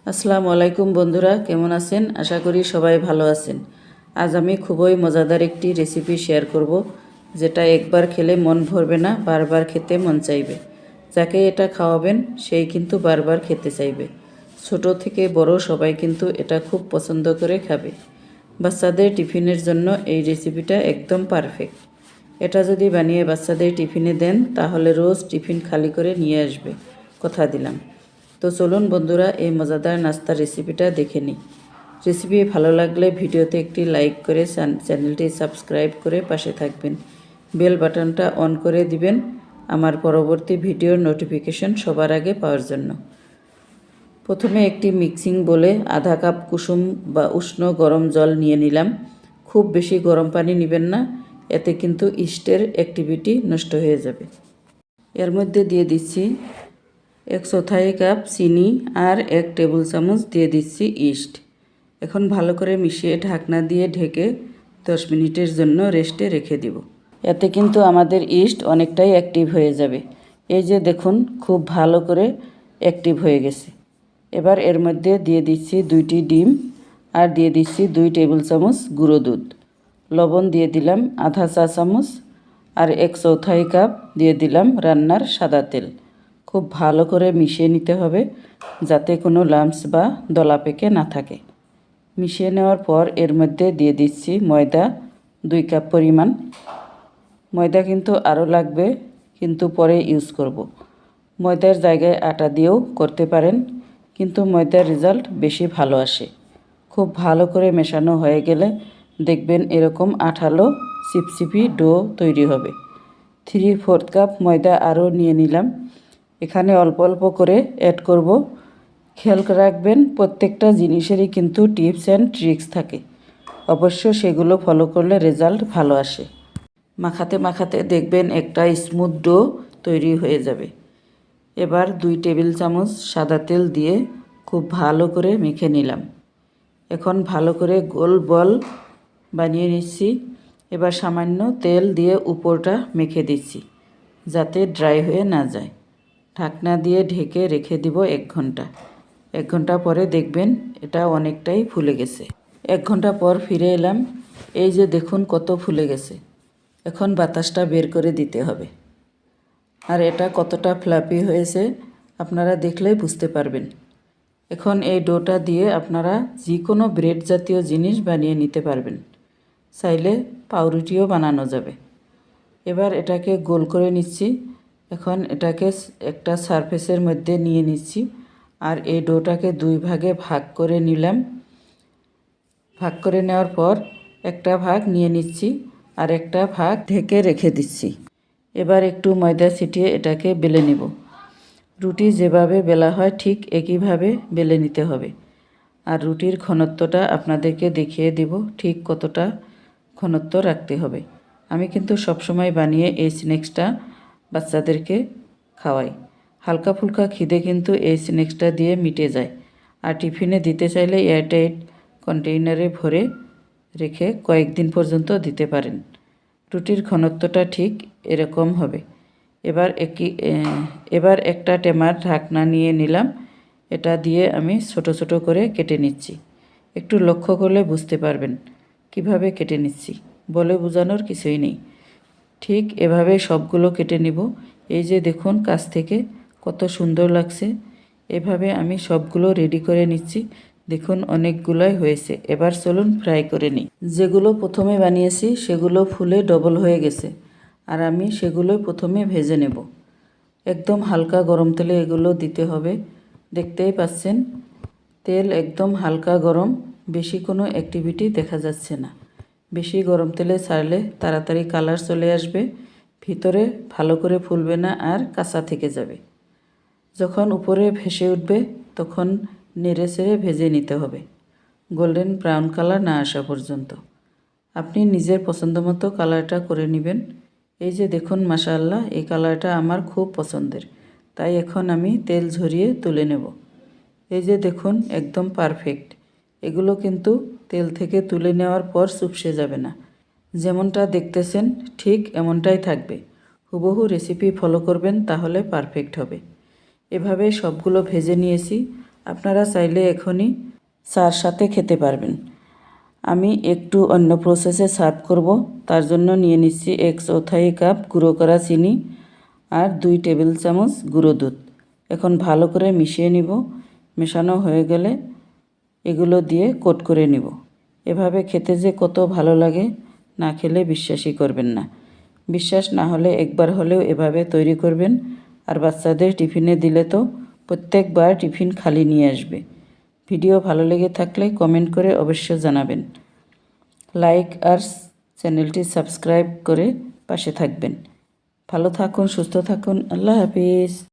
আসসালামু আলাইকুম বন্ধুরা, কেমন আছেন? আশা করি সবাই ভালো আছেন। আজ আমি খুবই মজাদার একটি রেসিপি শেয়ার করব, যেটা একবার খেলে মন ভরবে না, বারবার খেতে মন চাইবে। যাকে এটা খাওয়াবেন সেই কিন্তু বারবার খেতে চাইবে। ছোট থেকে বড় সবাই কিন্তু এটা খুব পছন্দ করে খাবে। বাচ্চাদের টিফিনের জন্য এই রেসিপিটা একদম পারফেক্ট। এটা যদি বানিয়ে বাচ্চাদের টিফিনে দেন তাহলে রোজ টিফিন খালি করে নিয়ে আসবে, কথা দিলাম। তো চলুন বন্ধুরা, এই মজাদার নাস্তার রেসিপিটা দেখে নিই। রেসিপি ভালো লাগলে ভিডিওতে একটি লাইক করে চ্যানেলটি সাবস্ক্রাইব করে পাশে থাকবেন। বেল বাটনটা অন করে দিবেন আমার পরবর্তী ভিডিওর নোটিফিকেশন সবার আগে পাওয়ার জন্য। প্রথমে একটি মিক্সিং বলে আধা কাপ কুসুম বা উষ্ণ গরম জল নিয়ে নিলাম। খুব বেশি গরম পানি নেবেন না, এতে কিন্তু ইস্টের অ্যাক্টিভিটি নষ্ট হয়ে যাবে। এর মধ্যে দিয়ে দিচ্ছি 1/4 কাপ চিনি আর 1 টেবিল চামচ দিয়ে দিচ্ছি ইস্ট। এখন ভালো করে মিশিয়ে ঢাকনা দিয়ে ঢেকে 10 মিনিটের জন্য রেস্টে রেখে দিব। এতে কিন্তু আমাদের ইস্ট অনেকটাই অ্যাক্টিভ হয়ে যাবে। এই যে দেখুন, খুব ভালো করে অ্যাক্টিভ হয়ে গেছে। এবার এর মধ্যে দিয়ে দিচ্ছি 2টি ডিম আর দিয়ে দিচ্ছি 2 টেবিল চামচ গুঁড়ো দুধ। লবণ দিয়ে দিলাম আধা চা চামচ আর 1/4 কাপ দিয়ে দিলাম রান্নার সাদা তেল। খুব ভালো করে মিশিয়ে নিতে হবে, যাতে কোনো লাম্পস বা দলা পেকে না থাকে। মিশিয়ে নেওয়ার পর এর মধ্যে দিয়ে দিচ্ছি ময়দা 2 কাপ পরিমাণ। ময়দা কিন্তু আরও লাগবে, কিন্তু পরে ইউজ করব। ময়দার জায়গায় আটা দিয়েও করতে পারেন, কিন্তু ময়দার রেজাল্ট বেশি ভালো আসে। খুব ভালো করে মেশানো হয়ে গেলে দেখবেন এরকম আঠালো চিপচিপি ডো তৈরি হবে। 3/4 কাপ ময়দা আরও নিয়ে নিলাম। এখানে অল্প অল্প করে অ্যাড করব। খেয়াল রাখবেন, প্রত্যেকটা জিনিসেরই কিন্তু টিপস অ্যান্ড ট্রিক্স থাকে। অবশ্য সেগুলো ফলো করলে রেজাল্ট ভালো আসে। মাখাতে মাখাতে দেখবেন একটা স্মুথ ডো তৈরি হয়ে যাবে। এবার 2 টেবিল চামচ সাদা তেল দিয়ে খুব ভালো করে মেখে নিলাম। এখন ভালো করে গোল বল বানিয়ে নিচ্ছি। এবার সামান্য তেল দিয়ে উপরটা মেখে দিচ্ছি, যাতে ড্রাই হয়ে না যায়। ঢাকনা দিয়ে ঢেকে রেখে দিব 1 ঘন্টা। 1 ঘন্টা পরে দেখবেন এটা অনেকটাই ফুলে গেছে। 1 ঘন্টা পর ফিরে এলাম। এই যে দেখুন কত ফুলে গেছে। এখন বাতাসটা বের করে দিতে হবে। আর এটা কতটা ফ্লাফি হয়েছে আপনারা দেখলেই বুঝতে পারবেন। এখন এই ডোটা দিয়ে আপনারা যে কোনো ব্রেড জাতীয় জিনিস বানিয়ে নিতে পারবেন। চাইলে পাউরুটিও বানানো যাবে। এবার এটাকে গোল করে নিচ্ছি। এখন এটাকে একটা সারফেসের মধ্যে নিয়ে নিচ্ছি আর এই ডোটাকে 2 ভাগে ভাগ করে নিলাম। ভাগ করে নেওয়ার পর একটা ভাগ নিয়ে নিচ্ছি আর একটা ভাগ ঢেকে রেখে দিচ্ছি। এবার একটু ময়দা ছিটিয়ে এটাকে বেলে নেব। রুটি যেভাবে বেলা হয় ঠিক একইভাবে বেলে নিতে হবে। আর রুটির ঘনত্বটা আপনাদেরকে দেখিয়ে দেব ঠিক কতটা ঘনত্ব রাখতে হবে। আমি কিন্তু সবসময় বানিয়ে এই স্ন্যাক্সটা বাচ্চাদেরকে খাওয়াই। হালকা ফুলকা খিদে কিন্তু এই স্ন্যাক্সটা দিয়ে মিটে যায়। আর টিফিনে দিতে চাইলে এয়ারটাইট কন্টেইনারে ভরে রেখে কয়েকদিন পর্যন্ত দিতে পারেন। রুটির ঘনত্বটা ঠিক এরকম হবে। এবার একটা টেমার ঢাকনা নিয়ে নিলাম। এটা দিয়ে আমি ছোট ছোট করে কেটে নিচ্ছি। একটু লক্ষ্য করলে বুঝতে পারবেন কিভাবে কেটে নিচ্ছি। বলে বোঝানোর কিছুই নেই। ঠিক এভাবে সবগুলো কেটে নিব। এই যে দেখুন কাছ থেকে কত সুন্দর লাগছে। এভাবে আমি সবগুলো রেডি করে নিচ্ছি। দেখুন অনেকগুলোই হয়েছে। এবার চলুন ফ্রাই করে নিই। যেগুলো প্রথমে বানিয়েছি সেগুলো ফুলে ডবল হয়ে গেছে, আর আমি সেগুলো প্রথমে ভেজে নেব। একদম হালকা গরম তেলে এগুলো দিতে হবে। দেখতেই পাচ্ছেন তেল একদম হালকা গরম, বেশি কোনো অ্যাক্টিভিটি দেখা যাচ্ছে না। বেশি গরম তেলে ছাড়লে তাড়াতাড়ি কালার চলে আসবে, ভিতরে ভালো করে ফুলবে না আর কাঁচা থেকে যাবে। যখন উপরে ভেসে উঠবে তখন নেড়ে চেড়ে ভেজে নিতে হবে, গোল্ডেন ব্রাউন কালার না আসা পর্যন্ত। আপনি নিজের পছন্দ মতো কালারটা করে নেবেন। এই যে দেখুন মাশাআল্লাহ, এই কালারটা আমার খুব পছন্দের, তাই এখন আমি তেল ঝরিয়ে তুলে নেব। এই যে দেখুন একদম পারফেক্ট। এগুলো কিন্তু তেল থেকে তুলে নেওয়ার পর চুপসে যাবে না। যেমনটা দেখতেছেন ঠিক এমনটাই থাকবে। হুবহু রেসিপি ফলো করবেন, তাহলে পারফেক্ট হবে। এভাবে সবগুলো ভেজে নিয়েছি। আপনারা চাইলে এখনই চার সাথে খেতে পারবেন। আমি একটু অন্য প্রসেসে সার্ভ করব। তার জন্য নিয়ে নিচ্ছি 1/4 কাপ গুঁড়ো করা চিনি আর 2 টেবিল চামচ গুঁড়ো দুধ। এখন ভালো করে মিশিয়ে নিব। মেশানো হয়ে গেলে এগুলো দিয়ে কোট করে নিব। এভাবে খেতে যে কত ভালো লাগে, না খেলে বিশ্বাসই করবেন না। বিশ্বাস না হলে একবার হলেও এভাবে তৈরি করবেন। আর বাচ্চাদের টিফিনে দিলে তো প্রত্যেকবার টিফিন খালি নিয়ে আসবে। ভিডিও ভালো লেগে থাকলে কমেন্ট করে অবশ্য জানাবেন। লাইক আর চ্যানেলটি সাবস্ক্রাইব করে পাশে থাকবেন। ভালো থাকুন, সুস্থ থাকুন। আল্লাহ হাফিজ।